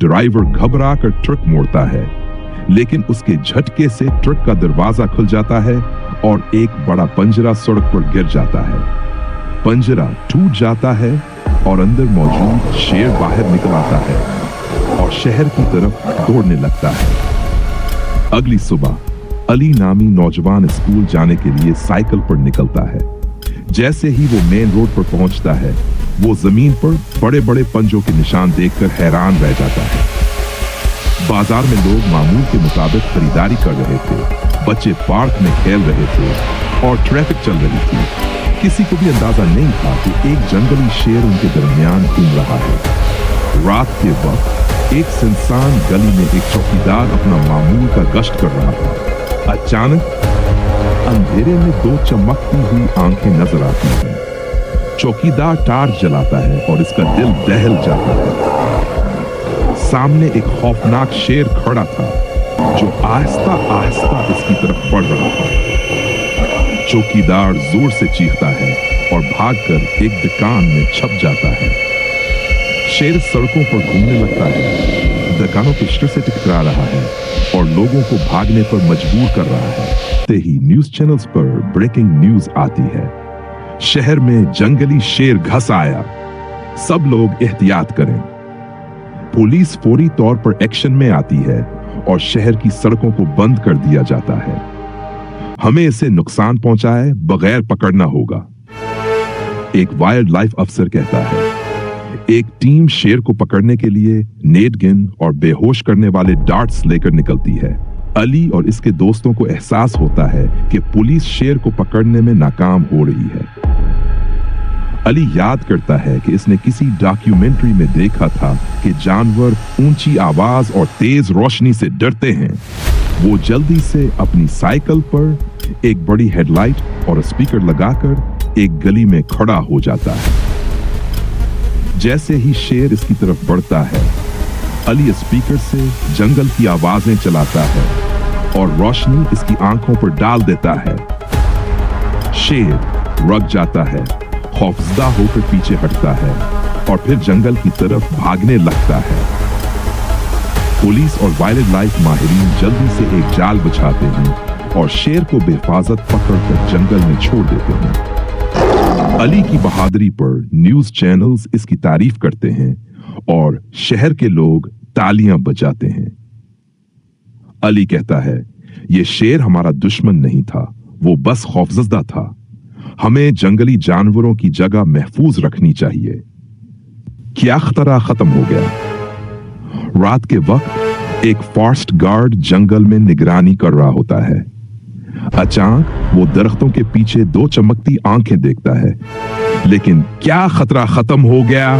Driver घबरा कर truck मोड़ता है, लेकिन उसके झटके से ट्रक का दरवाजा खुल जाता है और एक बड़ा पंजरा सड़क पर गिर जाता है। पंजरा टूट जाता है और अंदर मौजूद शेर बाहर निकल आता है और शहर की तरफ दौड़ने लगता है। अगली सुबह अली नामी नौजवान स्कूल जाने के लिए साइकिल पर निकलता है। जैसे ही वो मेन रोड पर पहुंचता है, वो जमीन पर बड़े बड़े पंजों के निशान देखकर हैरान रह जाता है। बाजार में लोग मामूल के मुताबिक खरीदारी कर रहे थे, बच्चे पार्क में खेल रहे थे और ट्रैफिक चल रही थी। किसी को भी अंदाजा नहीं था कि एक जंगली शेर उनके दरमियान घूम रहा है। रात के वक्त एक सुनसान गली में एक चौकीदार अपना मामूल का गश्त कर रहा था। अचानक अंधेरे में दो चमकती हुई आंखें नजर आती हैं। चौकीदार टार्च जलाता है और इसका दिल दहल जाता है। सामने एक खौफनाक शेर खड़ा था जो आहिस्ता आहिस्ता इसकी तरफ बढ़ रहा था। चौकीदार जोर से चीखता है और भागकर एक दुकान में छप जाता है। शेर सड़कों पर घूमने लगता है, दुकानों के शटर से टकरा रहा है और लोगों को भागने पर मजबूर कर रहा है। ही न्यूज चैनल्स पर ब्रेकिंग न्यूज आती है, शहर में जंगली शेर घस आया, सब लोग एहतियात करें। पुलिस फौरी तौर पर एक्शन में आती है और शहर की सड़कों को बंद कर दिया जाता है। हमें इसे नुकसान पहुंचाए बगैर पकड़ना होगा, एक वाइल्ड लाइफ अफसर कहता है। एक टीम शेर को पकड़ने के लिए नेट गन और बेहोश करने वाले डार्ट्स लेकर निकलती है। अली और इसके दोस्तों को एहसास होता है कि पुलिस शेर को पकड़ने में नाकाम हो रही है। अली याद करता है कि इसने किसी डॉक्यूमेंट्री में देखा था कि जानवर ऊंची आवाज और तेज रोशनी से डरते हैं। वो जल्दी से अपनी साइकिल पर एक बड़ी हेडलाइट और स्पीकर लगाकर एक गली में खड़ा हो जाता है। जैसे ही शेर इसकी तरफ बढ़ता है, अली स्पीकर से जंगल की आवाजें चलाता है और रोशनी इसकी आंखों पर डाल देता है। शेर रुक जाता है, खौफजदा होकर पीछे हटता है और फिर जंगल की तरफ भागने लगता है। पुलिस और वाइल्ड लाइफ माहिरीन जल्दी से एक जाल बिछाते हैं और शेर को बेहिफाजत पकड़कर जंगल में छोड़ देते हैं। अली की बहादुरी पर न्यूज चैनल्स इसकी तारीफ करते हैं और शहर के लोग तालियां बजाते हैं। अली कहता है, यह शेर हमारा दुश्मन नहीं था, वो बस खौफजदा था। हमें जंगली जानवरों की जगह महफूज रखनी चाहिए। क्या खतरा खत्म हो गया। रात के वक्त एक फॉरेस्ट गार्ड जंगल में निगरानी कर रहा होता है। अचानक वो दरख्तों के पीछे दो चमकती आंखें देखता है। लेकिन क्या खतरा खत्म हो गया।